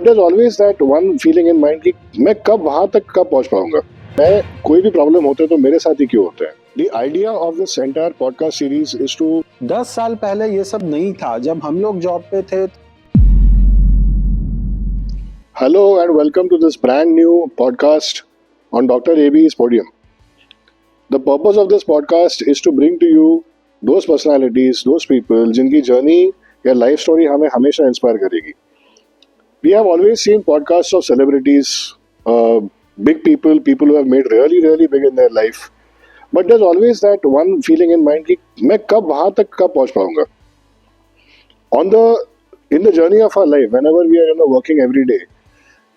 But there always that one feeling in mind कि मैं कब वहां तक कब पहुंच पाऊंगा। मैं कोई भी प्रॉब्लम होते तो मेरे साथ ही क्यों होते हैं। The idea of this entire podcast series is to 10 साल पहले ये सब नहीं था जब हम लोग जॉब पे थे। Hello and welcome to this brand new podcast on doctor AB's podium. The purpose of this podcast is to bring to you those personalities, those people जिनकी जर्नी या लाइफ स्टोरी हमें हमेशा इंस्पायर करेगी। We have always seen podcasts of celebrities, big people, people who have made really, really big in their life. But there's always that one feeling in mind कि मैं कब वहाँ तक कब पहुँच पाऊँगा। In the journey of our life, whenever we are working every day,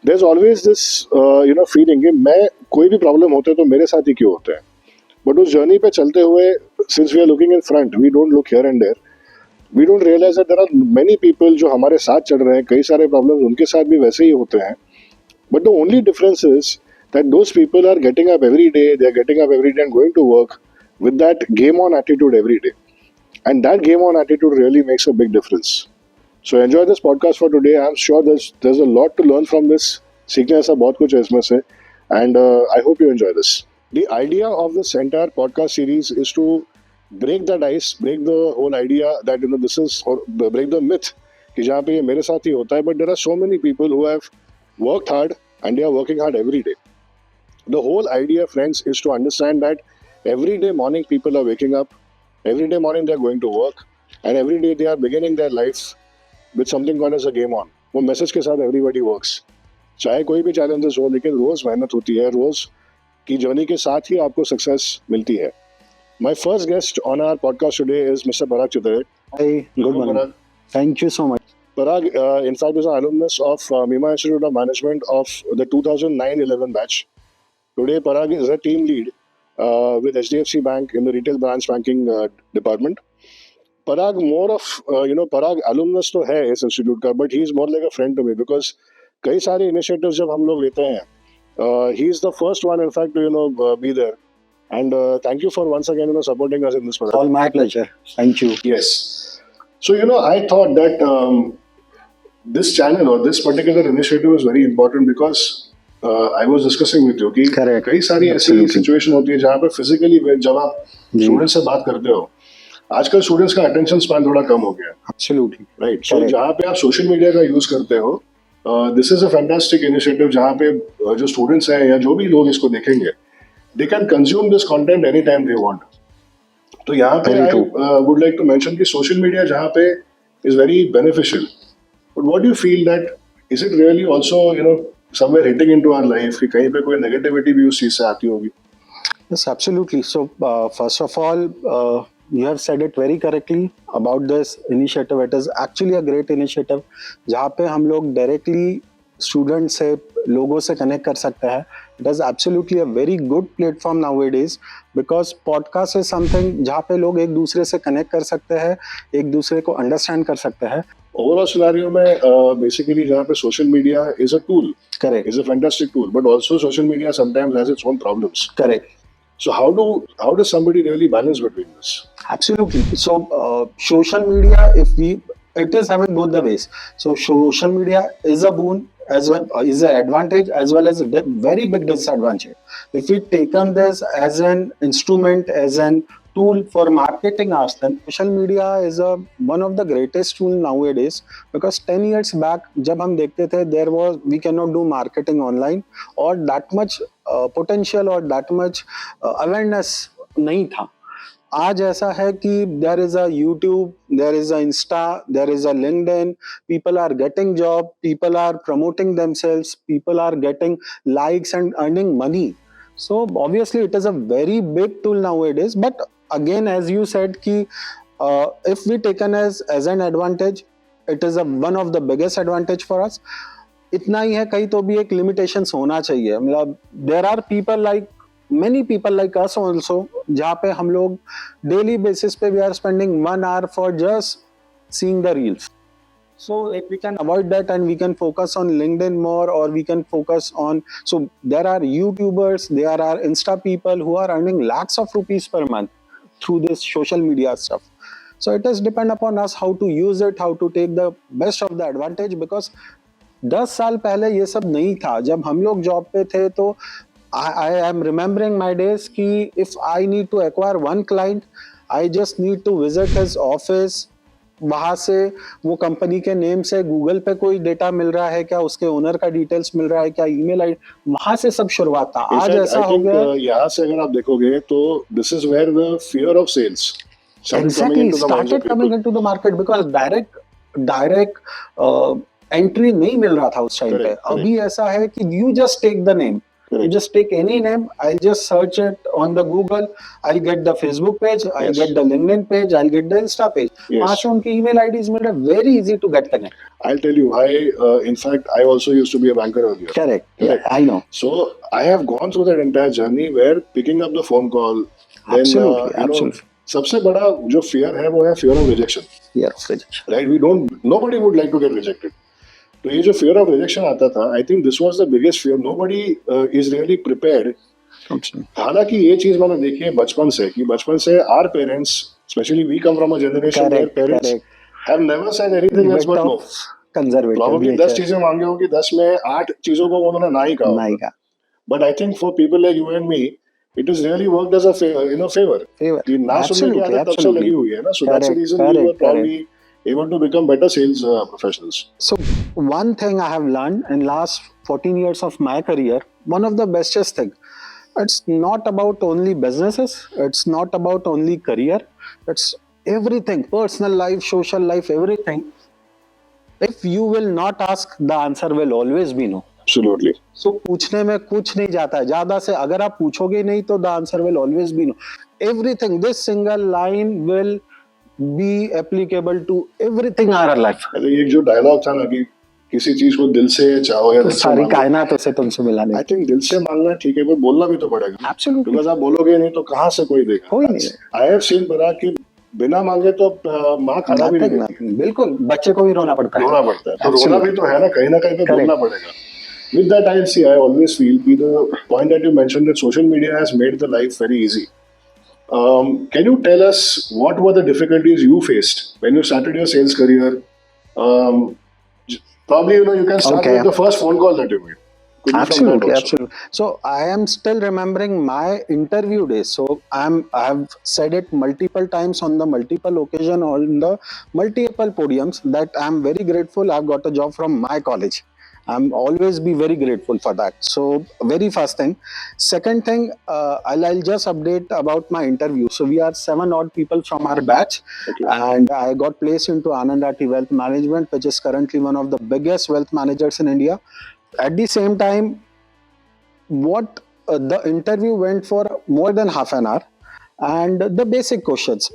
there's always this feeling कि मैं कोई भी प्रॉब्लम होते तो मेरे साथ ही क्यों होते हैं। बट उस जर्नी पे चलते हुए, since we are looking in front, we don't look here and there, we don't realise that there are many people जो हमारे साथ चल रहे हैं, कई सारे प्रॉब्लम्स उनके साथ भी वैसे ही होते हैं। But the only difference is that those people are getting up every day, they are getting up every day and going to work with that game on attitude every day, and that game on attitude really makes a big difference. So enjoy this podcast for today. I am sure there is a lot to learn from this. सीखने ऐसा बहुत कुछ है इसमें से, and I hope you enjoy this. The idea of this entire podcast series is to break that ice, break the whole idea that this is, or break the myth कि जहाँ पे ये मेरे साथ ही होता है. But there are so many people who have worked hard and they are working hard every day. The whole idea, friends, is to understand that every day morning people are waking up, every day morning they are going to work, and every day they are beginning their life with something called as a game on. वो message के साथ everybody works. चाहे कोई भी challenges हो, लेकिन रोज मेहनत होती है, रोज की जर्नी के साथ ही आपको सक्सेस मिलती है। My first guest on our podcast today is mister Parag Chitre. Hi, good morning. Thank you so much. Parag, in fact, is an alumnus of Mima Institute of Management of the 2009-11 batch. Today, Parag is a team lead with HDFC Bank in the retail branch banking department. Parag, more of Parag alumnus तो है इस institute का, but he is more like a friend to me because कई सारे initiatives जब हम लोग लेते हैं, he is the first one in fact to be there, and thank you for once again supporting us in this project. All my pleasure. Thank you. Yes. So I thought that this channel or this particular initiative is very important because I was discussing with you कि Correct. कई सारी ऐसी situation होती है जहाँ पे physically जब आप स्टूडेंट से बात करते हो, आजकल स्टूडेंट्स का अटेंशन स्पैन थोड़ा कम हो गया। Absolutely. राइट। सो जहाँ पे आप सोशल मीडिया का यूज करते हो, this is a fantastic initiative जहाँ पे जो स्टूडेंट्स हैं या जो भी लोग इसको देखेंगे, they can consume this content any time they want. तो यहाँ पे I would like to mention कि सोशल मीडिया जहाँ पे is very beneficial, but what do you feel that is it really also somewhere hitting into our life कि कहीं पे कोई नेगेटिविटी भी उस चीज से आती होगी? Yes, absolutely. So, first of all, you have said it very correctly about this initiative. It is actually a great initiative जहाँ पे हम लोग directly students से, लोगों से connect कर सकते हैं. It is absolutely a very good platform nowadays because podcast is something जहाँ पे लोग एक दूसरे से connect कर सकते हैं, एक दूसरे को understand कर सकते हैं. Overall scenario में basically जहाँ पे social media is a tool, Correct. is a fantastic tool, but also social media sometimes has its own problems. Correct. So how does somebody really balance between this? Absolutely. So social media, it is having both the ways. So social media is a boon as well, is an advantage as well as a very big disadvantage. If we taken this as an instrument, as an tool for marketing us, then social media is one of the greatest tool nowadays because 10 years back जब हम देखते थे, we cannot do marketing online or that much potential or that much awareness नहीं था. आज ऐसा है कि there is a YouTube, there is a Insta, there is a LinkedIn, people are getting job, people are promoting themselves, people are getting likes and earning money. So obviously it is a very big tool nowadays, but again as you said कि if we taken as an advantage, it is one of the biggest advantage for us. इतना ही है, कहीं तो भी एक limitations होना चाहिए. मतलब there are people like many people like us also जहाँ पे हम लोग daily basis पे we are spending 1 hour for just seeing the reels. So if we can avoid that and we can focus on LinkedIn more, or we can focus on, so there are YouTubers, there are Insta people who are earning lakhs of rupees per month through this social media stuff. So it is depend upon us how to use it, how to take the best of the advantage, because 10 साल पहले ये सब नहीं था. जब हम लोग job पे थे तो I am remembering my days कि if I need to acquire one client, I just need to visit his office. वहां से वो कंपनी के नेम से गूगल पे कोई डेटा मिल रहा है क्या, उसके ओनर का डिटेल्स मिल रहा है क्या, ईमेल आईडी, वहां से सब शुरुआत था. आज ऐसा हो गया. यहाँ से अगर आप देखोगे तो this is where the fear of sales Exactly, started coming into the market because direct entry नहीं मिल रहा था उस टाइम पे. Correct, correct. अभी ऐसा है कि you just take the name. You Correct. just take any name, I'll just search it on the Google, I'll get the Facebook page, I'll Yes. get the LinkedIn page, I'll get the Insta page. Yes. वहाँ से उनकी email IDs मिल रहा है, very easy to get connect. I'll tell you, in fact, I also used to be a banker earlier. Correct. Correct. Yeah, I know. So I have gone through that entire journey where picking up the phone call, then Absolutely, you know, absolutely. सबसे बड़ा जो fear है वो है fear of rejection. Fear of rejection. Right? Nobody would like to get rejected. तो ये जो fear of rejection आता था, I think this was the biggest fear. Nobody is really prepared. हालांकि ये चीज मैंने देखी है बचपन से कि बचपन से our parents, especially we come from a generation where Correct, parents correct. have never said anything else but no. Conservative. Probably nature. 10 चीजें मांगे होंगी, 10 में 8 चीजों को उन्होंने ना ही कहा. नहीं का. But I think for people like you and me, it has really worked as a favor. Favor. कि ना सुनने की आदत तब से लगी हुई है ना. So that's the Correct, reason we correct, were probably able to become better sales professionals. So one thing I have learned in last 14 years of my career, one of the bestest thing, it's not about only businesses, it's not about only career, it's everything, personal life, social life, everything. If you will not ask, the answer will always be no. Absolutely. So पूछने में कुछ नहीं जाता है ज्यादा से. अगर आप पूछोगे नहीं तो the answer will always be no. Everything, this single line will be applicable to everything in our life. अरे एक जो डायलॉग था ना कि किसी चीज को दिल से चाहो या दिल से सारी मांगो. कायनात से तुमसे मिलाने. I think दिल से मांगना ठीक है, पर बोलना भी तो पड़ेगा. Absolutely. Because आप बोलोगे नहीं तो कहाँ से कोई देगा. कोई नहीं. I have seen पराग कि बिना मांगे तो माँ खाना भी नहीं देती. बिल्कुल, बच्चे को भी रोना पड़ता है. रोना पड़ता है. तो रोना भी तो है ना, कहीं पे बोलना पड़ेगा. With that, I always feel the point that you mentioned that social media has made the life very easy. Can you tell us what were the difficulties you faced when you started your sales career? Probably you can start with the first phone call that you made. Could be from that Absolutely, also. absolutely. So I am still remembering my interview days. So I have said it multiple times on the multiple occasion on the multiple podiums that I am very grateful I've got a job from my college. I'm always be very grateful for that. So very first thing. Second thing, I'll just update about my interview. So we are 7 odd people from our batch, Okay. and I got placed into Anand Rathi Wealth Management, which is currently one of the biggest wealth managers in India. At the same time, the interview went for more than half an hour, and the basic questions.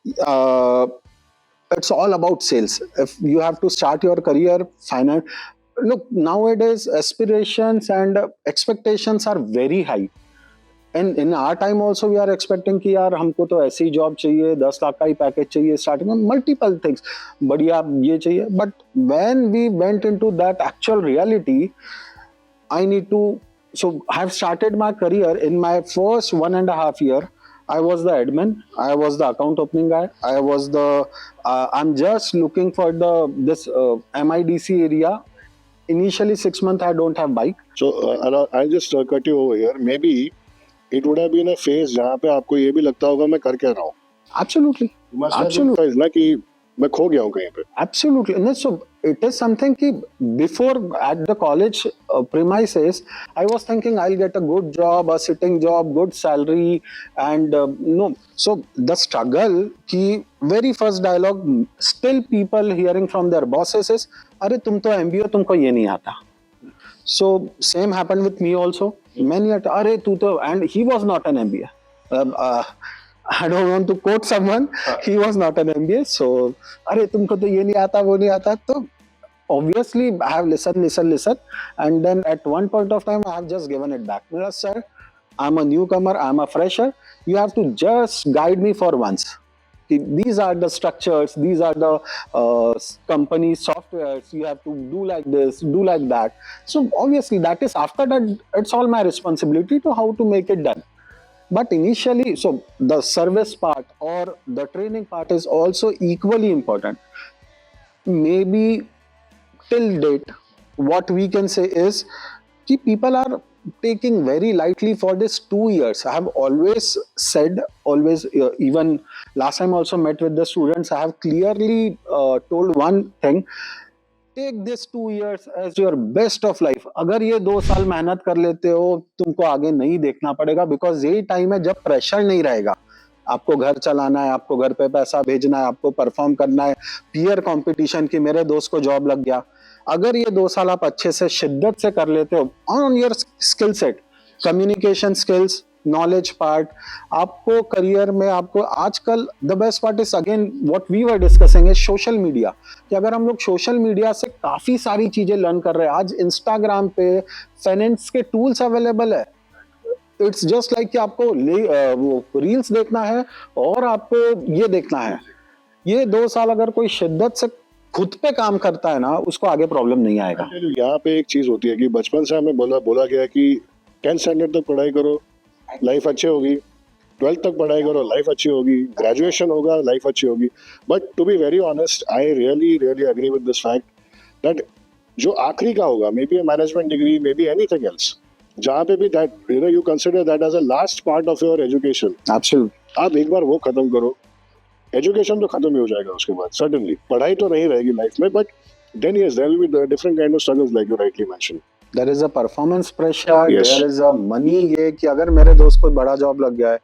It's all about sales. If you have to start your career, finance. Look, nowadays aspirations and expectations are very high. And in our time also we are expecting कि यार हमको तो ऐसी job चाहिए, 10 लाख का ही package चाहिए starting में, multiple things, बढ़िया ये चाहिए. But when we went into that actual reality, so I have started my career in my first 1.5 year. I was the admin, I was the account opening guy, I'm just looking for this MIDC area. Initially 6 months I don't have bike. So I'll just cut you over here. Maybe it would have been a phase जहाँ पे आपको ये भी लगता होगा मैं कर क्या रहा हूँ. Absolutely. You must have Absolutely. realized ना कि मैं खो गया हूँ कहीं पे. Absolutely. No, so it is something कि before at the college premises, I was thinking I'll get a good job, a sitting job, good salary, and no. So the struggle कि very first dialogue, still people hearing from their bosses is, अरे तुम तो MBA, तुमको ये नहीं आता. So same happened with me also. Many अरे तू तो, and he was not an MBA. I don't want to quote someone. He was not an MBA. So अरे तुमको तो ये नहीं आता, वो नहीं आता. तो obviously I have listened, and then at one point of time I have just given it back. Sir, I'm a newcomer, I'm a fresher. You have to just guide me for once. These are the structures, these are the company softwares, you have to do like this, do like that. So obviously that is, after that it's all my responsibility to how to make it done. But initially, so the service part or the training part is also equally important. Maybe till date what we can say is कि people are taking very lightly for this 2 years. I have always said, always, even last time also met with the students, I have clearly told one thing: take this 2 years as your best of life. अगर ये 2 साल मेहनत कर लेते हो, तुमको आगे नहीं देखना पड़ेगा, बिकॉज यही टाइम है जब प्रेशर नहीं रहेगा. आपको घर चलाना है, आपको घर पे पैसा भेजना है, आपको परफॉर्म करना है, पीयर कंपटीशन की मेरे दोस्त को जॉब लग गया. अगर ये 2 साल आप अच्छे से शिद्दत से कर लेते हो on your skill set, communication skills, knowledge part, आपको करियर में, आपको आजकल the best part is again what we were discussing is social media. कि अगर हम लोग सोशल मीडिया से काफी सारी चीजें लर्न कर रहे हैं. आज इंस्टाग्राम पे फाइनेंस के टूल्स अवेलेबल है. इट्स जस्ट लाइक कि आपको वो रील्स देखना है और आपको ये देखना है. ये 2 साल अगर कोई शिद्दत से खुद पे काम करता है ना, उसको आगे प्रॉब्लम नहीं आएगा. यहाँ पे एक चीज होती है कि बचपन से हमें बोला गया कि 10th स्टैंडर्ड तक पढ़ाई करो, लाइफ अच्छी होगी. 12th तक पढ़ाई करो, लाइफ अच्छी होगी. ग्रेजुएशन होगा, लाइफ अच्छी होगी. But to be very honest, I really really agree with this fact that जो आखिरी का होगा, may be a management degree, may be anything else, जहाँ पे भी that you consider that as a last part of your education. Absolute. आप एक बार वो खत्म करो, एजुकेशन तो खत्म ही हो जाएगा उसके बाद. सर्टेनली पढ़ाई तो नहीं रहेगी लाइफ में, but then yes there will be different kind of struggles like you rightly mention. There is a performance pressure, Yes. There is a money. ये कि अगर मेरे दोस्त को बड़ा जॉब लग गया है,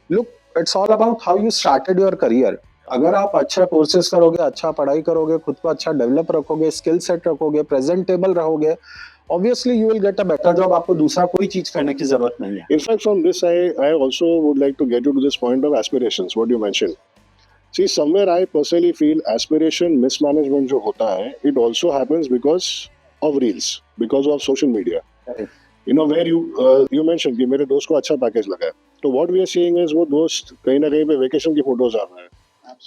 look, it's all about how you started your career. अगर आप अच्छा कोर्सेज करोगे, अच्छा पढ़ाई करोगे, खुद को अच्छा डेवलप रखोगे, स्किल सेट रखोगे, प्रेजेंटेबल रहोगे, obviously you will get a better job. आपको दूसरा कोई चीज करने की जरूरत नहीं है. In fact, from this, I also would like to get you to this point of aspirations, what you mentioned. See, somewhere I personally feel aspiration mismanagement जो होता है, it also happens because of reels, because of social media. You know, where you mentioned कि मेरे दोस्त को अच्छा package लगा है, तो what we are seeing is वो दोस्त कहीं ना कहीं पे वेकेशन की फोटोज आ रहा है.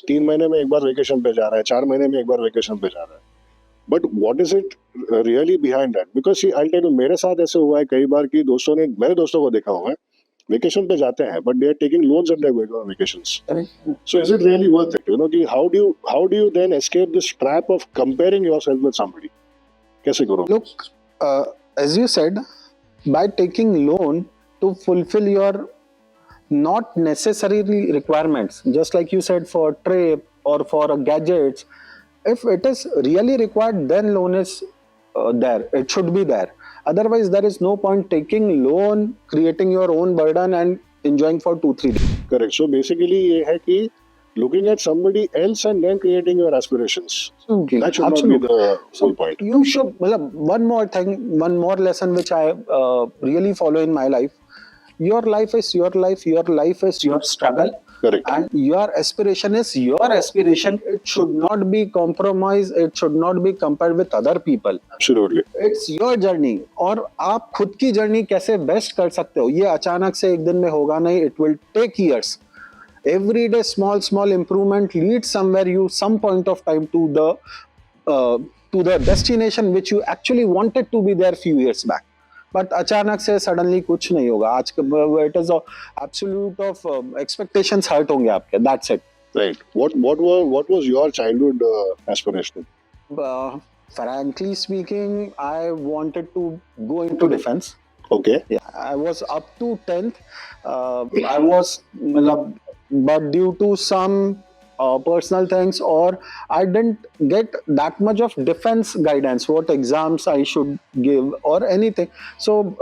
3 महीने में एक बार वेकेशन पे जा रहा है, 4 महीने में एक बार वेकेशन पे जा रहा है. But what is it really behind that? Because see I tell you, मेरे साथ ऐसे हुआ है कई बार कि मेरे दोस्तों को देखा हुआ है, वेकेशन पे जाते हैं but they are taking loans and they are going on vacations. So is it really worth it? You know कि how do you then escape this trap of comparing yourself with somebody? कैसे करो? Look, as you said, by taking loan to fulfill your not necessarily requirements, just like you said, for trip or for gadgets, if it is really required, then loan is there. It should be there. Otherwise, there is no point taking loan, creating your own burden and enjoying for 2-3 days. Correct. So basically ये है कि looking at somebody else and then creating your aspirations. Okay, That should not be the whole point. You should, one more thing, one more lesson which I really follow in my life. Your life is your life. Your life is your struggle. Correct. And your aspiration is your aspiration. It should not be compromised. It should not be compared with other people. Absolutely. It's your journey. और आप खुद की journey कैसे best कर सकते हो, ये अचानक से एक दिन में होगा नहीं. It will take years. Every day small improvement leads somewhere, you some point of time to the destination which you actually wanted to be there few years back. But अचानक से सडनली कुछ नहीं होगा. आज it is absolute of expectations hurt होंगे आपके. That's it. Right. What was your childhood aspiration? Frankly speaking, I wanted to go into defense. Okay. Yeah, I was up to 10th. I was, but due to some personal things, or I didn't get that much of defense guidance, what exams I should give or anything. So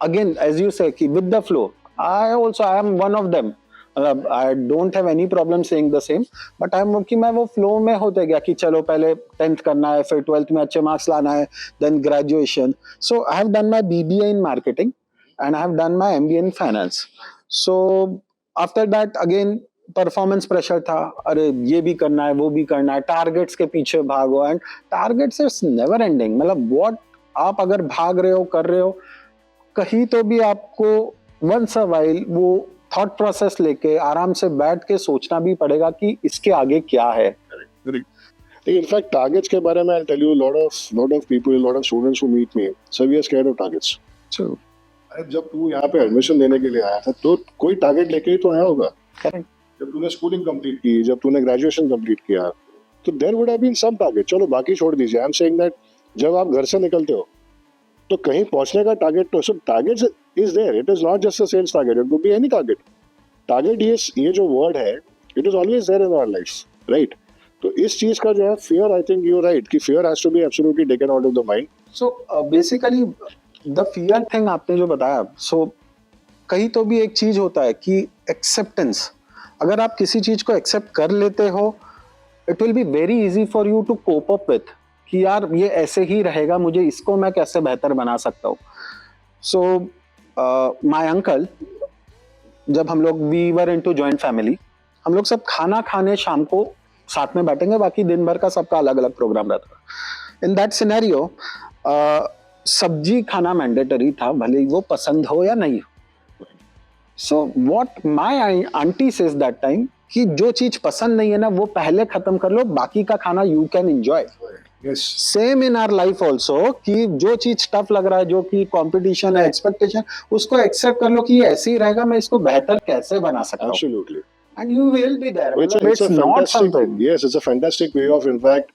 again, as you say, with the flow, I am one of them. I don't have any problem saying the same, but कि मैं वो flow में होते गया कि चलो पहले 10th करना है, फिर 12th में अच्छे marks लाना है, then graduation. So I have done my BBA in marketing and I have done my MBA in finance. So after that again performance pressure था. अरे ये भी करना है, वो भी करना है, टारगेट्स के पीछे भागो. And targets is never ending. मतलब व्हाट आप अगर भाग रहे हो, कर रहे हो, कहीं तो भी आपको वंस अ वाइल वो थॉट प्रोसेस लेके आराम से बैठ के सोचना भी पड़ेगा कि इसके आगे क्या है. इनफैक्ट टारगेट्स के बारे में I tell you, lot of people, lot of students who meet me, so we are scared of targets. अरे जब तू यहाँ पे एडमिशन लेने के लिए आया था तो कोई टारगेट लेके ही तो आया होगा. करेक्ट. जब तूने स्कूलिंग कंप्लीट की, जब तूने ग्रेजुएशन कंप्लीट किया, तो there would have been some target. चलो बाकी छोड़ दीजिए. आई एम सेइंग दैट जब आप घर से निकलते हो तो कहीं पहुंचने का टारगेट, तो सब target is there, it is not just a sales target, it could be any target. Target ये जो वर्ड है, it is always there in our life, right? तो इस चीज का जो है fear, I think you right कि fear has to be absolutely taken out of the mind. So basically the fear thing आपने जो बताया, सो कहीं तो भी एक चीज होता है कि एक्सेप्टेंस. अगर आप किसी चीज को एक्सेप्ट कर लेते हो, it will be very easy for you to cope up with कि यार ये ऐसे ही रहेगा, मुझे इसको मैं कैसे बेहतर बना सकता हूँ. सो माय अंकल, जब हम लोग we were into joint family, हम लोग सब खाना खाने शाम को साथ में बैठेंगे, बाकी दिन भर का सबका अलग अलग प्रोग्राम रहता था. इन दैट सिनेरियो सब्जी खाना मैंडेटरी था, भले ही वो पसंद हो या नहीं हो. So what my aunty says that time कि जो चीज पसंद नहीं है ना वो पहले खत्म कर लो, बाकी का खाना you can enjoy. Same in our life also कि जो चीज टफ लग रहा है, जो कि कंपटीशन है, एक्सपेक्टेशन, उसको एक्सेप्ट कर लो कि ये ऐसे ही रहेगा, मैं इसको बेहतर कैसे बना सकता हूँ. Absolutely. And you will be there. It's It's a not fantastic, something. yes, it's a fantastic way of, in fact,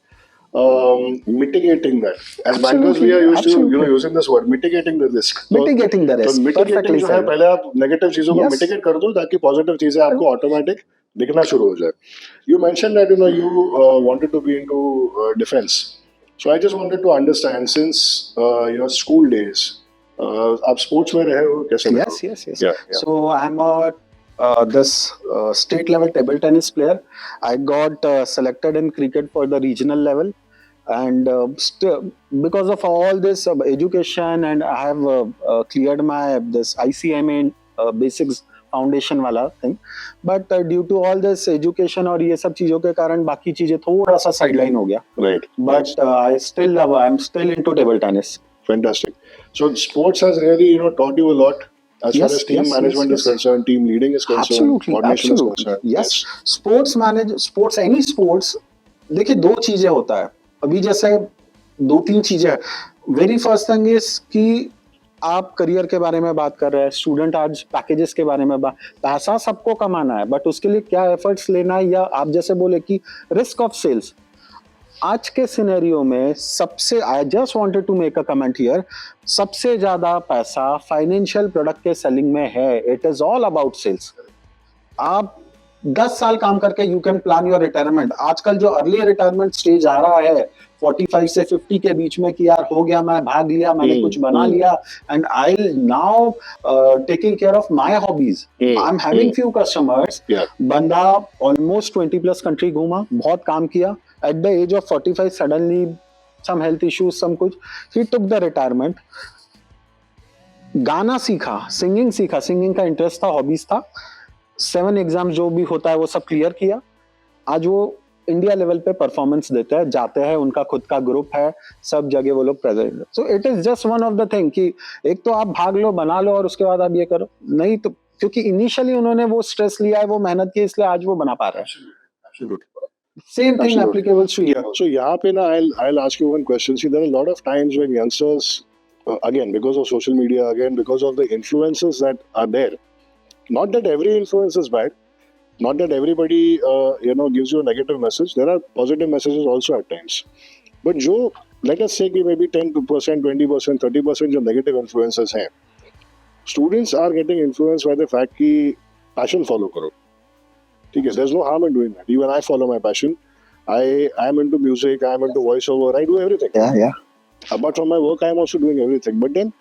mitigating that. As bankers, Absolutely, we are used to, absolutely. using this word, mitigating the risk. Mitigating the risk. तो mitigating Perfectly जो है, said. पहले आप negative चीजों को Yes. mitigate कर दो ताकि positive चीजें आपको automatic दिखना शुरू हो जाए. You mentioned that you wanted to be into defense. So I just wanted to understand, since your school days, आप sports में रहे हो कैसे? Yes, yes, yes. Yeah. So I'm this state level table tennis player. I got selected in cricket for the regional level, and because of all this education, and I have cleared my this ICMA basics foundation वाला thing. But due to all this education और ये सब चीजों के कारण बाकी चीजें थोड़ा सा sideline हो गया. Right. But I'm still into table tennis. Fantastic. So sports has really, taught you a lot as Yes, far as team yes, management yes, is yes. concerned, team leading is concerned, Absolutely, coordination absolutely. is concerned. Yes. Sports, any sports, देखिए दो चीजें होता है. अभी जैसे दो तीन चीजें हैं. वेरी फर्स्ट थिंग इज कि आप करियर के बारे में बात कर रहे हैं, स्टूडेंट आज पैकेजेस के बारे में बात, पैसा सबको कमाना है, बट उसके लिए क्या एफर्ट्स लेना है, या आप जैसे बोले कि रिस्क ऑफ सेल्स. आज के सिनेरियो में सबसे, I just wanted to make a comment here, सबसे ज्यादा पैसा फाइनेंशियल प्रोडक्ट के सेलिंग में है. It is all about sales. आप 10 साल काम करके you can plan your retirement. आजकल जो अर्ली रिटायरमेंट स्टेज आ रहा है 45 से 50 के बीच में कि यार हो गया, मैं भाग लिया, मैंने कुछ बना लिया, and I now taking care of my hobbies. I am having few customers. बंदा ऑलमोस्ट 20 प्लस कंट्री घूमा, बहुत काम किया. At the age of 45 suddenly some health issues, some कुछ, ही टुक द रिटायरमेंट. गाना सीखा, सिंगिंग का इंटरेस्ट था, हॉबीज था. 7 एग्जाम्स जो भी होता है वो सब क्लियर किया. आज वो इंडिया लेवल पे परफॉर्मेंस देते हैं, जाते हैं, उनका खुद का ग्रुप है, सब जगह वो लोग प्रेजेंट है. So it is just one of the thing कि एक तो आप भाग लो, बना लो, और उसके बाद आप ये करो. नहीं तो क्योंकि इनिशियली उन्होंने वो स्ट्रेस लिया है, वो मेहनत की, इसलिए आज वो बना पा रहे हैं. Same thing applicable to you. So यहाँ पे ना I'll ask you one question. See, there are a lot of times when youngsters, again because of social media, again because of the influences that are there. Not that every influence is bad. Not that everybody gives you a negative message. There are positive messages also at times. But जो let us say कि maybe 10%, 20%, 30% जो negative influences हैं, students are getting influenced by the fact कि passion follow करो. ठीक है, there's no harm in doing that. Even I follow my passion. I am into music, I am into voiceover, I do everything. Yeah. Apart from my work, I am also doing everything. But then,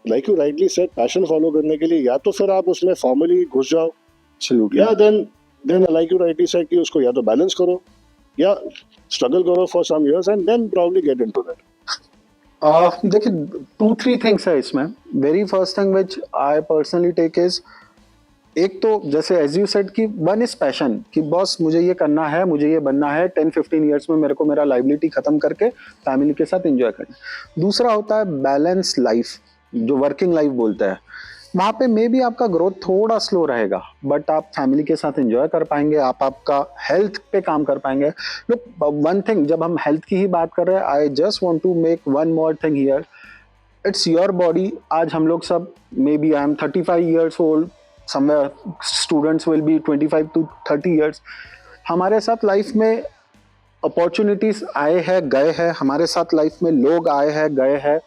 like you rightly said, passion follow करने के लिए या तो फिर आप उसमें formally घुस जाओ, Absolutely. या then like you rightly said कि उसको या तो balance करो, या struggle करो for some years and then probably get into that. देखिए 2-3 things है इसमें. Very first thing which I personally take is, एक तो जैसे एज यू सेड कि वन इज पैशन, कि बॉस मुझे ये करना है, मुझे ये बनना है, 10-15 ईयर्स में मेरे को मेरा लाइबिलिटी खत्म करके फैमिली के साथ एंजॉय करना. दूसरा होता है बैलेंस लाइफ, जो वर्किंग लाइफ बोलते हैं. वहाँ पे मे बी आपका ग्रोथ थोड़ा स्लो रहेगा, बट आप फैमिली के साथ एंजॉय कर पाएंगे, आप आपका हेल्थ पे काम कर पाएंगे. लुक, वन थिंग, जब हम हेल्थ की ही बात कर रहे हैं, I just want to make one more thing here. It's your body. आज हम लोग सब, may be I am 35 years old, somewhere students will be 25 to 30 years. हमारे साथ लाइफ में अपॉर्चुनिटीज आए हैं गए हैं हमारे साथ, लाइफ में लोग आए हैं गए हैं,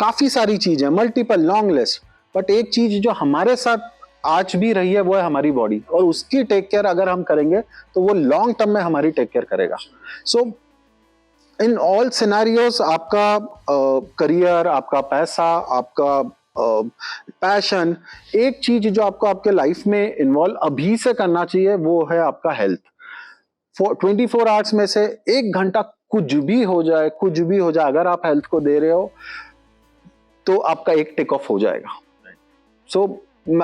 काफी सारी चीजें, मल्टीपल लॉन्ग लिस्ट, बट एक चीज जो हमारे साथ आज भी रही है वो है हमारी बॉडी, और उसकी टेक केयर अगर हम करेंगे तो वो लॉन्ग टर्म में हमारी टेक केयर करेगा. सो इन ऑल सिनेरियोज आपका करियर, आपका पैसा, आपका पैशन, एक चीज जो आपको आपके लाइफ में इन्वॉल्व अभी से करना चाहिए वो है आपका हेल्थ. 24 आवर्स में से 1 घंटा कुछ भी हो जाए, कुछ भी हो जाए, अगर आप हेल्थ को दे रहे हो तो आपका एक टेक ऑफ हो जाएगा. So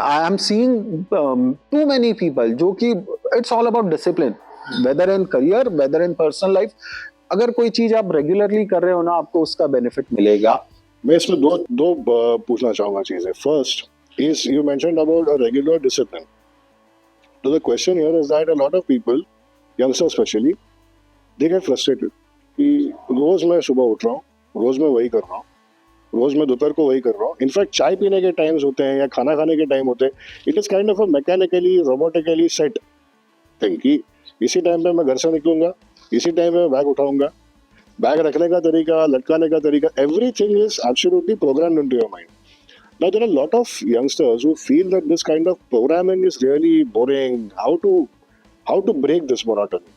I am seeing too many people जो कि it's all about discipline, whether in career, whether in personal life. अगर कोई चीज आप रेगुलरली कर रहे हो ना, आपको उसका बेनिफिट मिलेगा. मैं इसमें दो पूछना चाहूंगा चीजें. First is you mentioned about a regular discipline. तो the question here is that a lot of people, youngsters specially, they get frustrated कि रोज मैं सुबह उठ रहा हूँ, रोज मैं वही कर रहा हूँ, रोज मैं दोपहर को वही कर रहा हूँ. इनफैक्ट चाय पीने के टाइम्स होते हैं या खाना खाने के टाइम होते हैं, it is kind of a mechanically robotically set thing कि इसी टाइम पे मैं घर से निकलूंगा, इसी टाइम पे बैग उठाऊंगा, बैग रखने का तरीका, लटकाने का तरीका, everything is absolutely programmed into your mind. Now there are a lot of youngsters who feel that this kind of programming is really boring. How to break this monotony?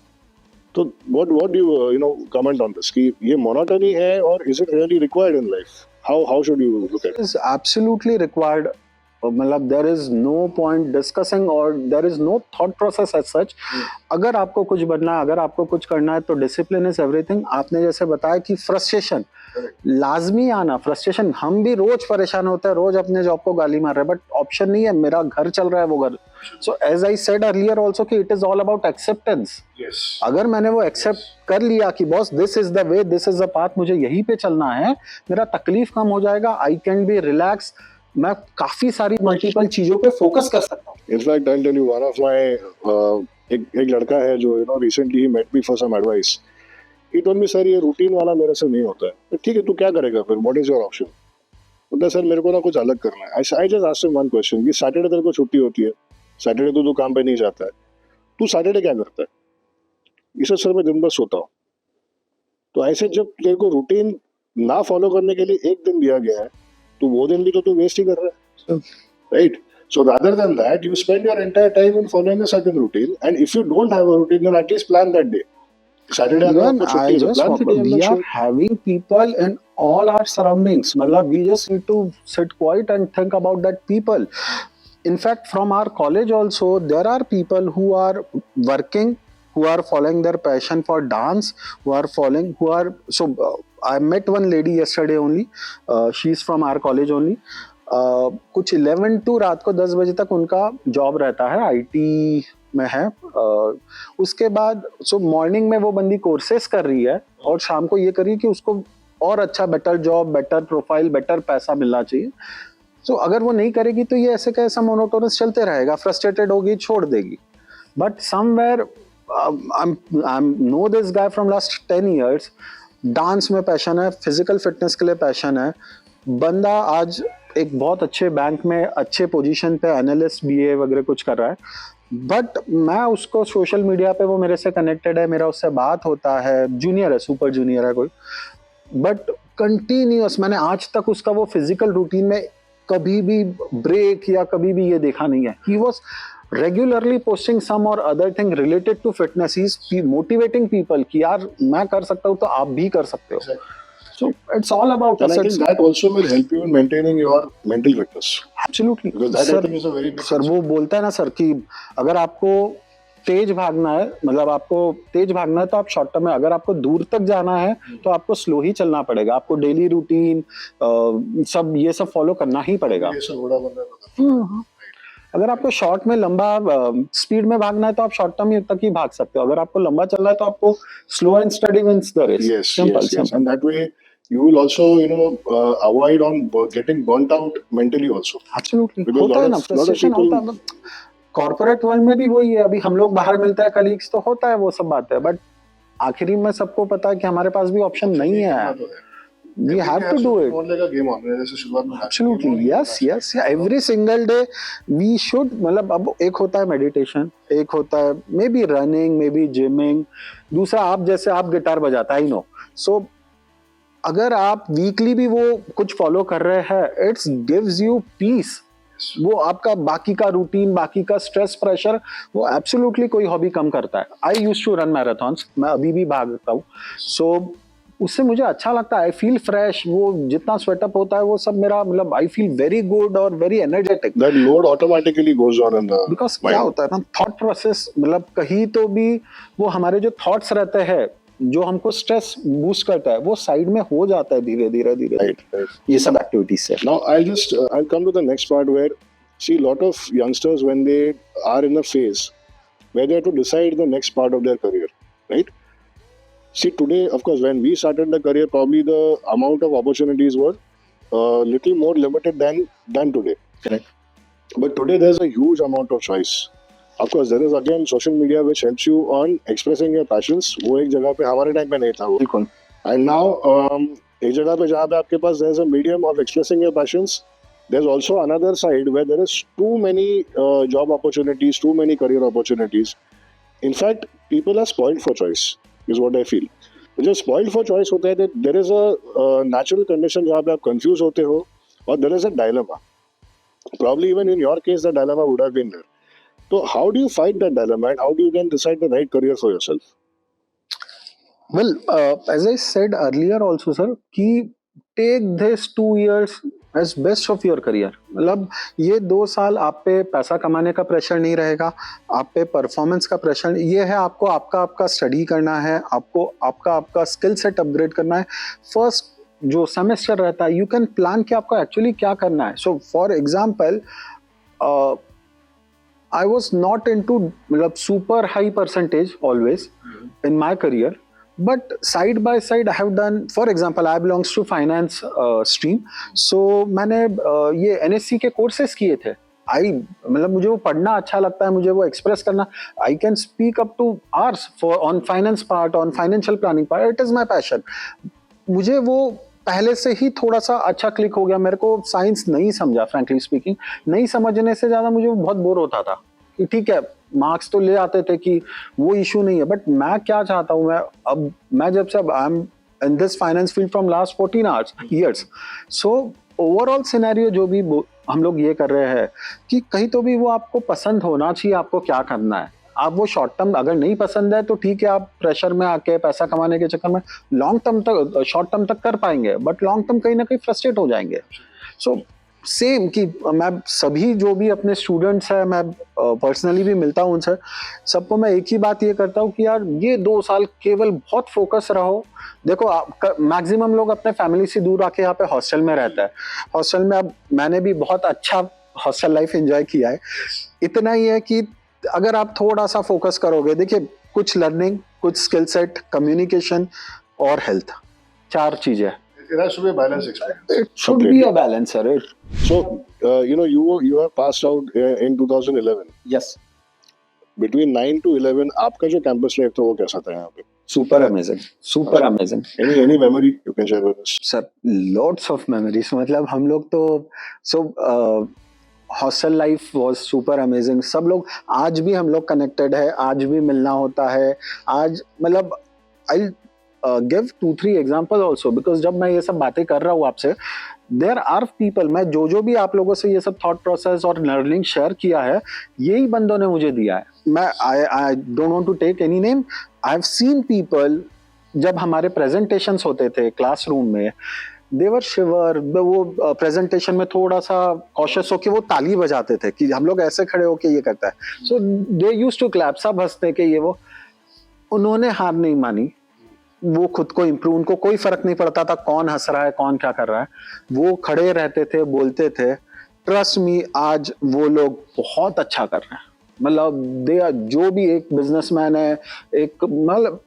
So what do you comment on this? कि ये monotony है और is it really required in life? How should you look at it? It is absolutely required. मतलब there is no point discussing or there is no thought process as such. अगर आपको कुछ बनना है, अगर आपको कुछ करना है तो डिसिप्लिन इज एवरीथिंग. आपने जैसे बताया कि फ्रस्ट्रेशन लाजमी आना, फ्रस्ट्रेशन, हम भी रोज परेशान होते हैं, रोज अपने जॉब को गाली मार रहे हैं, बट ऑप्शन नहीं है, मेरा घर चल रहा है वो घर. So as I said earlier also कि it is all about acceptance. अगर मैंने वो एक्सेप्ट कर लिया कि boss this is the way, this is the path, मुझे यहीं पे चलना है, मेरा तकलीफ कम हो जाएगा, आई कैन बी रिलैक्स, मैं काफी सारी मल्टीपल चीजों पे फोकस कर सकता हूँ. In fact I tell you one of my एक लड़का है जो रिसेंटली ही met me for some advice. He told me sir ये रूटीन वाला मेरे से नहीं होता है. तो ठीक है, तू क्या करेगा फिर, व्हाट इज योर ऑप्शन? बोलता सर मेरे को ना कुछ अलग करना है. I just asked him one question कि सैटरडे तेरे को छुट्टी होती है, सैटरडे तो तू काम पे नहीं जाता है, तू सैटरडे क्या करता है? इसे सर मैं दिन भर सोता हूँ. तो ऐसे जब तेरे को रूटीन ना फॉलो करने के लिए एक दिन दिया गया है, तो वो दिन भी तो तू वेस्ट ही कर रहा है, right? So rather than that, you spend your entire time in following a certain routine, and if you don't have a routine, then at least plan that day. Saturday Even I just we are having people in all our surroundings. मतलब we just need to sit quiet and think about that people. In fact, from our college also, there are people who are working, who are following their passion for dance, I met one lady yesterday only. She is from our college only. कुछ 11 to रात को 10 बजे तक उनका job रहता है, IT में है. उसके बाद मॉर्निंग में वो बंदी कोर्सेस कर रही है और शाम को ये कर रही है कि उसको और अच्छा better job, better profile, better पैसा मिलना चाहिए. अगर वो नहीं करेगी तो ये ऐसे कैसा मोनोटोनस चलते रहेगा, फ्रस्ट्रेटेड होगी, छोड़ देगी. But somewhere I know this guy from last 10 years. Dance में पैशन है, फिजिकल फिटनेस के लिए पैशन है. बंदा आज एक बहुत अच्छे बैंक में अच्छे पोजीशन पे एनालिस्ट बीए वगैरह कुछ कर रहा है, बट मैं उसको सोशल मीडिया पे, वो मेरे से कनेक्टेड है, मेरा उससे बात होता है, जूनियर है, सुपर जूनियर है कोई, बट कंटिन्यूअस मैंने आज तक उसका वो फिजिकल रूटीन में कभी भी ब्रेक या कभी भी ये देखा नहीं है. He was regularly posting some or other thing related to fitness. He is motivating people कि यार मैं कर सकता हूँ तो आप भी कर सकते हो. So it's all about and I think that also will help you in maintaining your mental fitness. Absolutely. Because that I think is a very big sir वो बोलता है ना सर कि अगर आपको तेज भागना है, मतलब आपको तेज भागना है तो आप शॉर्ट टर्म में, अगर आपको दूर तक जाना है तो आपको स्लो ही चलना पड़ेगा. आपको डेली रूटीन सब ये सब फॉलो करना ही पड़ेगा. अगर आपको शॉर्ट में लंबा स्पीड में भागना है तो आप शॉर्ट टर्म तक ही भाग सकते हो. अगर आपको लंबा चलना है तो आपको slow and study wins the race. Yes. And that way you will also avoid on getting burnt out mentally also. Absolutely. होता है ना, फ्रस्ट्रेशन होता है. कॉर्पोरेट वर्ल्ड में भी वही है. अभी हम लोग बाहर मिलते हैं कलीग्स तो होता है वो सब बात है, बट आखिरी में सबको पता है कि हमारे पास भी ऑप्शन नहीं है. we have to do it. Phone लेकर गेम ऑन है जैसे शुरुआत में Absolutely, yes, yes, yeah. Every single day we should, मतलब अब एक होता है मेडिटेशन, एक होता है may be running, may be gymming, दूसरा आप जैसे आप गिटार बजाता है, आई नो. सो अगर आप वीकली भी वो कुछ फॉलो कर रहे हैं, इट्स गिव्स यू पीस. वो आपका बाकी का रूटीन, बाकी का स्ट्रेस प्रेशर, वो एब्सोल्युटली कोई हॉबी कम करता है. I used to run marathons, मैं अभी भी भागता हूँ. सो उससे मुझे अच्छा लगता है. I feel fresh. वो जितना स्वेटअप होता है वो सब मेरा, मतलब आई फील वेरी गुड और very energetic. That load automatically goes on in the because क्या होता है ना, थॉट प्रोसेस, मतलब कहीं तो भी वो हमारे जो थॉट्स रहते हैं जो हमको स्ट्रेस बूस्ट करता है, वो साइड में हो जाता है धीरे धीरे. right. ये सब एक्टिविटीज से. Now I'll come to the next part where see lot of youngsters when they are in a phase where they have to decide the next part of their career, right? See today, of course, when we started the career, probably the amount of opportunities were little more limited than today. Correct. But today there's a huge amount of choice. Of course, there is again social media which helps you on expressing your passions. वो एक जगह पे हमारे time पे नहीं था वो. बिल्कुल. And now एक जगह पे जहाँ पे आपके पास there's a medium of expressing your passions. There's also another side where there is too many job opportunities, too many career opportunities. In fact, people are spoiled for choice, is what I feel. जो spoiled for choice होता है, that there is a natural condition जहाँ पे आप confuse होते हो, और there is a dilemma. Probably even in your case, the dilemma would have been there. So how do you fight that dilemma and how do you then decide the right career for yourself? Well, as I said earlier also, sir, कि take this 2 years as best of your career. मतलब ये 2 साल आप पे पैसा कमाने का pressure नहीं रहेगा, आप पे परफॉर्मेंस का प्रेशर. ये है आपको आपका स्टडी करना है, आपको आपका स्किल सेट अपग्रेड करना है. फर्स्ट जो सेमेस्टर रहता है, यू कैन प्लान कि आपको एक्चुअली क्या करना है. So for example, I was not into super high percentage always in my career, but side by side I have done, for example, I belongs to finance stream, so मैंने ये NSC के courses किए थे. मतलब मुझे वो पढ़ना अच्छा लगता है, मुझे वो एक्सप्रेस करना. I can speak up to hours on finance part, on financial planning part. It is my passion. मुझे वो पहले से ही थोड़ा सा अच्छा क्लिक हो गया. मेरे को साइंस नहीं समझा, फ्रैंकली स्पीकिंग. नहीं समझने से ज्यादा मुझे बहुत बोर होता था कि ठीक है मार्क्स तो ले आते थे कि वो इशू नहीं है, बट मैं क्या चाहता हूँ, मैं जब से I am in this finance field from last 14 years. So overall scenario जो भी हम लोग ये कर रहे हैं कि कहीं तो भी वो आपको पसंद होना चाहिए आपको क्या करना है. आप वो शॉर्ट टर्म अगर नहीं पसंद है तो ठीक है, आप प्रेशर में आके पैसा कमाने के चक्कर में लॉन्ग टर्म तक, शॉर्ट टर्म तक कर पाएंगे, बट लॉन्ग टर्म कहीं ना कहीं फ्रस्ट्रेट हो जाएंगे. सो सेम कि मैं सभी जो भी अपने स्टूडेंट्स हैं, मैं पर्सनली भी मिलता हूँ उनसे, सबको मैं एक ही बात ये करता हूँ कि यार ये 2 साल केवल बहुत फोकस रहो. देखो मैक्सिमम लोग अपने फैमिली से दूर आके यहाँ पे हॉस्टल में रहता है. हॉस्टल में अब मैंने भी बहुत अच्छा हॉस्टल लाइफ एंजॉय किया है. इतना ही है कि अगर आप थोड़ा सा फोकस करोगे, देखिए कुछ लर्निंग, कुछ स्किल सेट, कम्युनिकेशन और हेल्थ, 4 चीजें. It has to be a balanced experience. It should be a balance, sir. So, you have passed out in 2011. Yes. Between 9 to 11, आपका जो campus life था वो कैसा था यहाँ पे? Super amazing. Super amazing. Any memory you can share with us? Sir, lots of memories. मतलब हम लोग तो hostel life was super amazing. सब लोग आज भी हम लोग कनेक्टेड है, आज भी मिलना होता है. आज मतलब I give 2-3 example also, because जब मैं ये सब बातें कर रहा हूँ आपसे, देयर आर पीपल, मैं जो भी आप लोगों से ये सब थॉट प्रोसेस और लर्निंग शेयर किया है, यही बंदों ने मुझे दिया है. मैं I don't want to take any name. I have seen people, जब हमारे प्रेजेंटेशंस होते थे क्लासरूम में, देवर शिवर, वो प्रेजेंटेशन में थोड़ा सा कॉशियस होके वो ताली बजाते थे कि हम लोग ऐसे खड़े होके ये करता है. सो दे यूज्ड टू क्लैप, सब हंसते कि ये वो. उन्होंने हार नहीं मानी, वो खुद को इम्प्रूव, उनको कोई फर्क नहीं पड़ता था कौन हंस रहा है कौन क्या कर रहा है. वो खड़े रहते थे, बोलते थे. ट्रस्ट मी, आज वो लोग बहुत अच्छा कर रहे हैं. मतलब दे जो भी एक बिजनेसमैन है, एक मतलब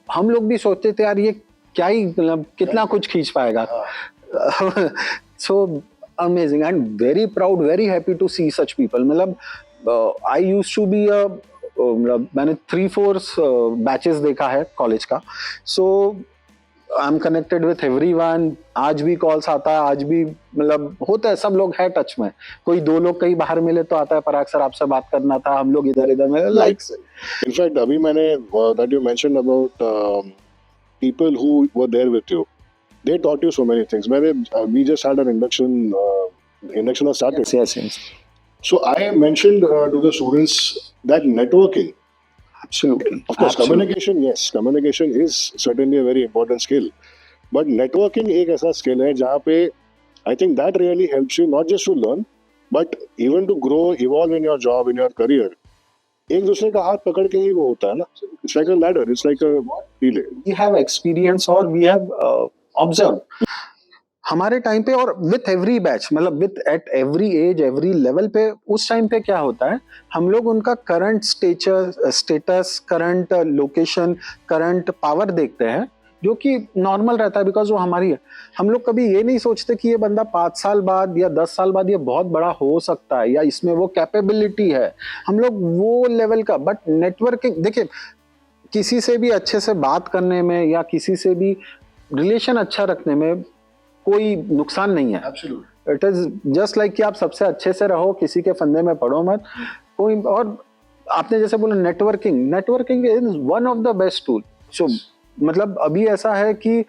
हम लोग भी सोचते थे यार ये क्या ही, मतलब कितना कुछ खींच पाएगा. So amazing and very proud, very happy to see such people. मतलब आई यूज्ड टू बी मतलब मैंने 3-4 बैचेस देखा है कॉलेज का. So I am connected with everyone, आज भी कॉल्स आता है, आज भी मतलब होता है, सब लोग है टच में। कोई दो लोग कहीं बाहर मिले तो आता है, पराग सर आपसे बात करना था, हम लोग इधर इधर में लाइक। इनफैक्ट अभी मैंने that you mentioned about people who were there with you, they taught you so many things. We just had an induction was started. Yes, yes, So I mentioned to the students that networking, absolutely, of course, absolutely. communication, yes, communication is certainly a very important skill, but networking एक ऐसा skill है जहाँ पे I think that really helps you not just to learn, but even to grow, evolve in your job, in your career. एक दूसरे का हाथ पकड़ के ही वो होता है ना, it's like a ladder, it's like a relay. We have experience और we have observed हमारे टाइम पे, और विथ एवरी बैच, मतलब with at every age every level पे, उस टाइम पे क्या होता है, हम लोग उनका current status, current location, current power देखते हैं, जो कि नॉर्मल रहता है बिकॉज वो हमारी है। हम लोग कभी ये नहीं सोचते कि ये बंदा 5 साल बाद या 10 साल बाद ये बहुत बड़ा हो सकता है या इसमें वो कैपेबिलिटी है, हम लोग वो लेवल का। बट नेटवर्किंग देखिए, किसी से भी अच्छे से बात करने में या किसी से भी रिलेशन अच्छा रखने में कोई नुकसान नहीं है। इट इज जस्ट लाइक कि आप सबसे अच्छे से रहो, किसी के फंदे में पड़ो मत कोई। और आपने जैसे बोला networking is one of the best tool. So मतलब अभी ऐसा है कि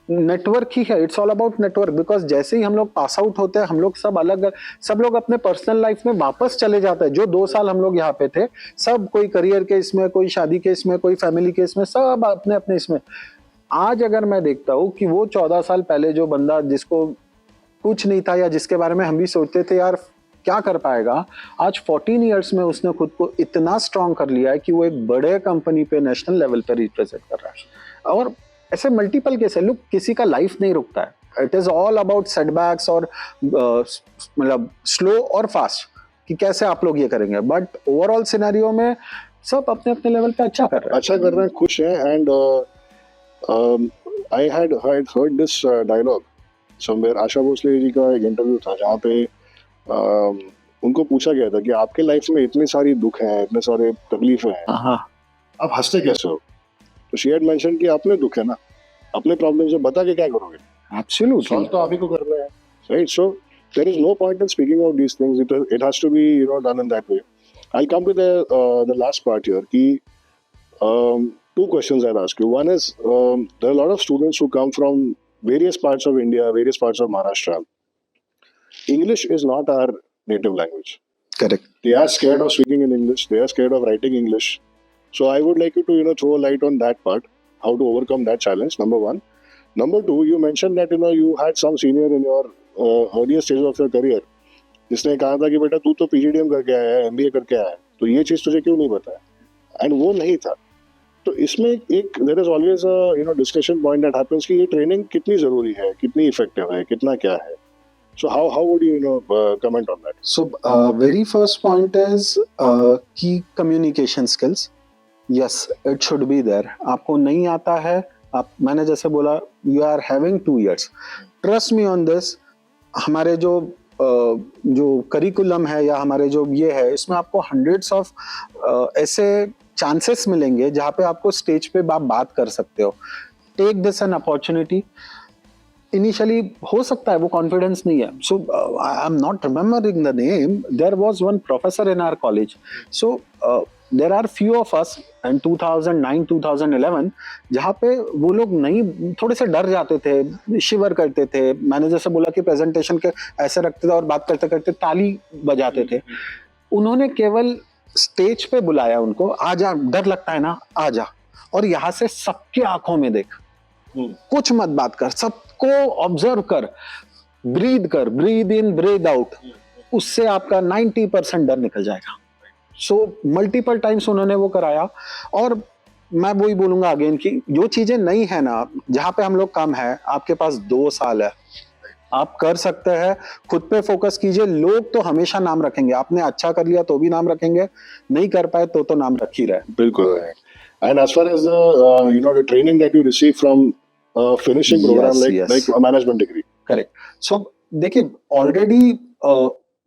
नेटवर्क ही है, it's all about network. Because जैसे ही हम लोग पास आउट होते हैं, हम लोग सब लोग अपने पर्सनल लाइफ में वापस चले जाते हैं। जो 2 साल हम लोग यहाँ पे थे, सब कोई करियर के इसमें, कोई शादी के इसमें, कोई फैमिली के इसमें, सब अपने अपने इसमें। आज अगर मैं देखता हूँ कि वो 14 साल पहले जो बंदा जिसको कुछ नहीं था या जिसके बारे में हम भी सोचते थे यार क्या कर पाएगा, आज 14 ईयर्स में उसने खुद को इतना स्ट्रांग कर लिया है कि वो एक बड़े कंपनी पे नेशनल लेवल पे रिप्रेजेंट कर रहा है। और ऐसे मल्टीपल केस है। लुक, किसी का लाइफ नहीं रुकता है, it is all about setbacks और मतलब स्लो और फास्ट कि कैसे आप लोग ये करेंगे। बट ओवरऑल सिनेरियो में सब अपने अपने लेवल पे अच्छा कर रहे हैं, खुश हैं। And I had heard this dialogue somewhere. Asha Bhosle ji का एक इंटरव्यू था जहाँ पे उनको पूछा गया था कि आपके लाइफ में इतनी सारी दुख हैं, इतने सारे तकलीफें हैं, आप हंसते कैसे हो? तो she had mentioned कि अपने दुख है ना, अपने प्रॉब्लम से बता के क्या करोगे? Absolutely. Solve तो आप ही को करना है, right? So there is no point in speaking of these things. It has to be done in that way. I'll come to the last part here. कि 2 questions I'll ask you. One is there are a lot of students who come from various parts of India, various parts of Maharashtra. English is not our native language. Correct. They are scared of speaking in English. They are scared of writing English. So I would like you to throw a light on that part, how to overcome that challenge. Number 1. Number 2, you mentioned that you had some senior in your earlier stage of your career जिसने कहा था कि बेटा तू तो PGDM करके आया है, MBA करके आया है, तो ये चीज तुझे क्यों नहीं बताया? एंड वो नहीं था। तो इसमें एक there is always a discussion point that happens कि ये ट्रेनिंग कितनी जरूरी है, कितनी इफेक्टिव है, कितना क्या है। So how would you comment on that? So very first point is key communication skills. Yes, it should be there. आपको नहीं आता है, मैंने जैसे बोला, you are having 2 years. Trust me on this. हमारे जो करिकुलम है या हमारे जो ये है, इसमें आपको hundreds of ऐसे चांसेस मिलेंगे जहाँ पे आपको स्टेज पे आप बात कर सकते हो। Take this an opportunity. Initially हो सकता है वो कॉन्फिडेंस नहीं है, so I am not remembering the name, there was one professor in our college, so there are few of us in 2009 2011 जहाँ पे वो लोग नहीं, थोड़े से डर जाते थे, शिवर करते थे। मैंने जैसे बोला कि प्रेजेंटेशन के ऐसे रखते थे और बात करते करते ताली बजाते थे। उन्होंने केवल स्टेज पे बुलाया उनको, आजा, डर लगता है ना, आजा, और यहाँ से सबके आंखों में देख, कुछ मत बात कर, सबको ऑब्जर्व कर, ब्रीद इन ब्रीद आउट, उससे आपका 90% डर निकल जाएगा। सो मल्टीपल टाइम्स उन्होंने वो कराया। और मैं वही बोलूंगा अगेन कि जो चीजें नहीं है ना, जहाँ पे हम लोग कम है, आपके पास 2 साल है, आप कर सकते हैं, खुद पे फोकस कीजिए। लोग तो हमेशा नाम रखेंगे, आपने अच्छा कर लिया तो भी नाम रखेंगे, नहीं कर पाए तो नाम रख ही रहे। बिल्कुल। And as far as the training that you receive from finishing program like a management degree. Correct. So देखिए, ऑलरेडी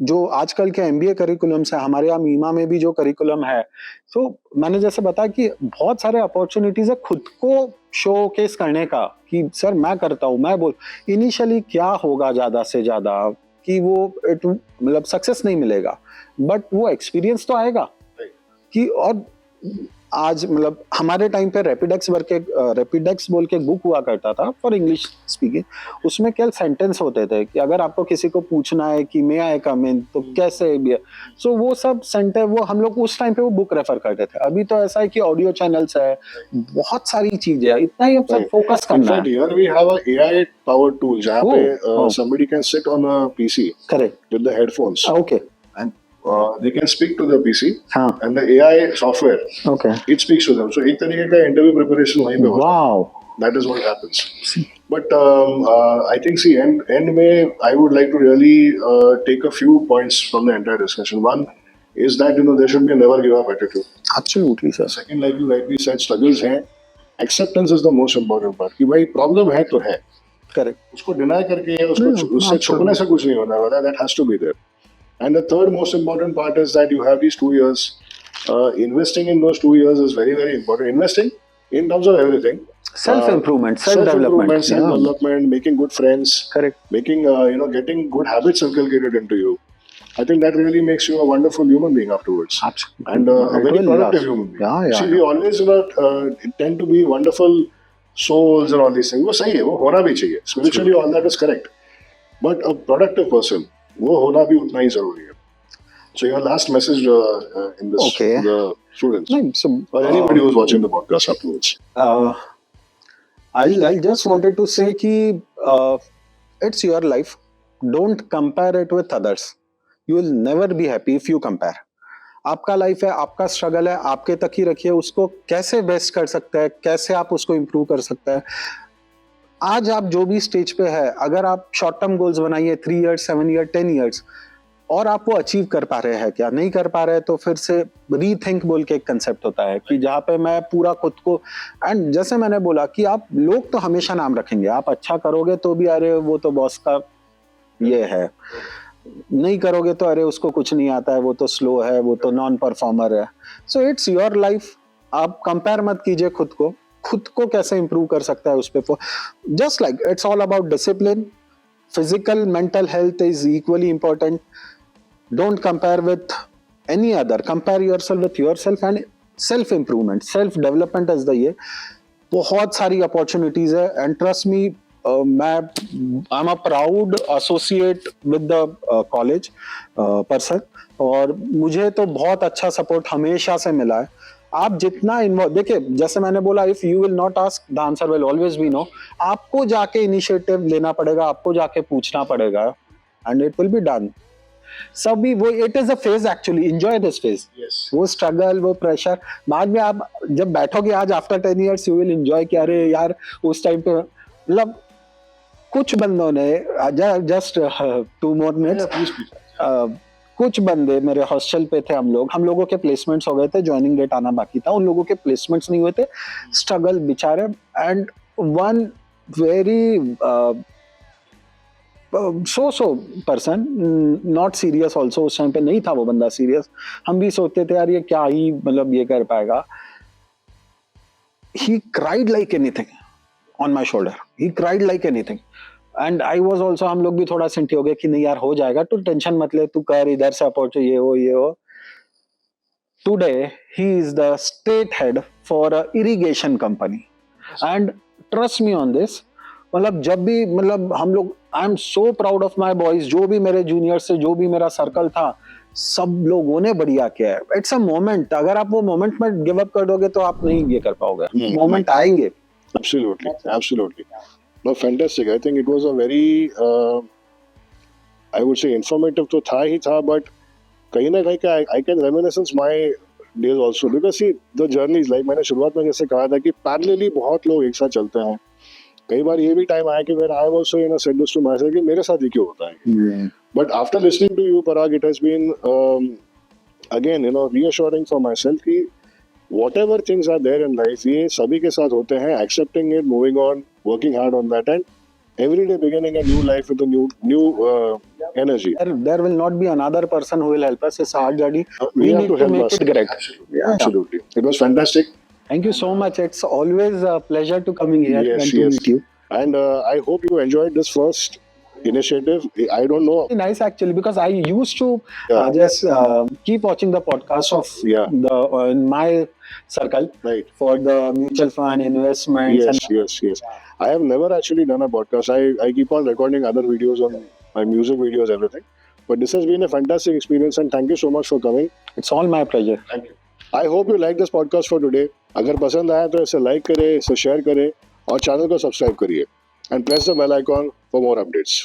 जो आजकल के MBA करिकुलम्स है, हमारे यहाँ मीमा में भी जो करिकुलम है, तो मैंने जैसे बताया कि बहुत सारे अपॉर्चुनिटीज है खुद को शोकेस करने का कि सर मैं करता हूँ, मैं बोल, इनिशियली क्या होगा ज्यादा से ज्यादा कि वो मतलब सक्सेस नहीं मिलेगा, बट वो एक्सपीरियंस तो आएगा कि। और आज मतलब हमारे टाइम पे रैपिडेक्स बोल के बुक हुआ करता था फॉर इंग्लिश स्पीकिंग, उसमें क्या सेंटेंस होते थे कि अगर आपको किसी को पूछना है कि मे आई कम इन तो कैसे भी, सो वो सब सेंटेंस वो हम लोग उस टाइम पे वो बुक रेफर करते थे। अभी तो ऐसा है कि ऑडियो चैनल्स है, बहुत सारी चीजें है, इतना ही अब सब फोकस करना है। Here we have a AI powered tool जहाँ पे Oh. somebody can sit on a PC correct, with the headphones okay, and they can speak to the PC हाँ, and the AI software okay, it speaks to them. So एक तरीके का interview preparation वहीं पे होता है. Wow, That is what happens. But I think, see, end में I would like to really take a few points from the entire discussion. One is that there should be a never give up attitude. Absolutely sir, Second, like you rightly said, struggles हैं. Acceptance is the most important part. कि भाई problem है तो है. Correct, उसको deny करके उससे छुपने से कुछ नहीं होना वाला. That has to be there. And the third most important part is that you have these 2 years. Investing in those 2 years is very, very important. Investing in terms of everything. Self improvement, self development, Self-development, making good friends, correct, making getting good habits inculcated into you. I think that really makes you a wonderful human being afterwards, and a very productive human being. Yeah. See, we always tend to be wonderful souls and all these things. वो सही है, वो होना भी चाहिए. Spiritually, all that is correct. But a productive person, वो होना भी उतना ही जरूरी है. So your last message in this Okay. to the students नहीं, so, or anybody who's watching the podcast afterwards. I just wanted to say कि it's your life. Don't compare it with others. You will never be happy if you compare. आपका life है, आपका struggle है, आपके तक ही रखिए उसको। कैसे बेस्ट कर सकते हैं, कैसे आप उसको इम्प्रूव कर सकते हैं। आज आप जो भी स्टेज पे है, अगर आप शॉर्ट टर्म गोल्स बनाइए 3 इयर्स, 7 ईयर, 10 इयर्स, और आप वो अचीव कर पा रहे हैं क्या, नहीं कर पा रहे, तो फिर से रीथिंक बोल के एक कंसेप्ट होता है कि जहाँ पे मैं पूरा खुद को, एंड जैसे मैंने बोला कि आप लोग तो हमेशा नाम रखेंगे, आप अच्छा करोगे तो भी अरे वो तो बॉस का ये है, नहीं करोगे तो अरे उसको कुछ नहीं आता है, वो तो स्लो है, वो तो नॉन परफॉर्मर है। So it's your life. आप कंपेयर मत कीजिए खुद को कैसे इंप्रूव कर सकता है उस पे। Just like it's all about discipline, physical mental health is equally important. Don't compare with any other, compare yourself with yourself, and self improvement, self development is the ये बहुत सारी opportunities है, and trust me, I'm a proud associate with the college person, और मुझे तो बहुत अच्छा support हमेशा से मिला है। आप जितना इन्वॉल्व, देखिए जैसे मैंने बोला, if you will not ask the answer will always be no. आपको जाके इनिशिएटिव लेना पड़ेगा, आपको जाके पूछना पड़ेगा, and it will be done. सभी वो it is a phase, actually enjoy this phase. वो स्ट्रगल, वो प्रेशर, बाद में आप जब बैठोगे आज after 10 years you will enjoy कि अरे यार उस टाइम पे, मतलब कुछ बंदों ने जस्ट 2 more minutes, कुछ बंदे मेरे हॉस्टल पे थे, हम लोगों के प्लेसमेंट्स हो गए थे, ज्वाइनिंग डेट आना बाकी था, उन लोगों के प्लेसमेंट्स नहीं हुए थे, स्ट्रगल बेचारे। And one very so person, not serious also, उस टाइम पे नहीं था वो बंदा सीरियस, हम भी सोचते थे यार ये क्या ही मतलब ये कर पाएगा। He cried like anything on my shoulder, he cried like anything, and I was also, हम लोग भी थोड़ा सिंटी हो गए कि नहीं यार हो जाएगा, तू टेंशन मत ले, तू कर, इधर से अप्रोच, ये हो। Today he is the state head for a irrigation company, and trust me on this, मतलब जब भी मतलब हम लोग, I am so proud of my boys, जो भी मेरे जूनियर से, जो भी मेरा सर्कल था, सब लोगों ने बढ़िया किया है। इट्स अ मोमेंट, अगर आप वो मोमेंट में गिव अप कर दोगे तो आप नहीं ये कर पाओगे, मोमेंट आएंगे। Absolutely. No, fantastic. I think it was a very, I would say informative तो था ही था, but कहीं ना कहीं I can reminiscence my days also, because see the journey is like, मैंने शुरुआत में जैसे कहा था कि parallelly बहुत लोग एक साथ चलते हैं। कई बार ये भी टाइम आया कि when I also said this to myself कि मेरे साथ ही क्यों होता है। But after listening to you, Parag, it has been again reassuring for myself कि whatever things are there in life, ये सभी के साथ होते हैं, accepting it, moving on, working hard on that, and every day beginning a new life with a new energy. There will not be another person who will help us. It's a hard journey. We have need to help make us. it correct. Absolutely. It was fantastic. Thank you so much. It's always a pleasure to coming here Yes, and to yes. meet you. And I hope you enjoyed this first initiative. I don't know. Very nice actually, because I used to Yeah. just keep watching the podcast of Yeah. the in my circle Right. for the mutual fund investments Yes, and yes, yes. I have never actually done a podcast. I keep on recording other videos on my music videos, everything. But this has been a fantastic experience, and thank you so much for coming. it's all my pleasure. Thank you. I hope you like this podcast for today. अगर पसंद आया तो इसे like करें, इसे share करें और channel को सब्सक्राइब करिए. And press the bell icon for more updates.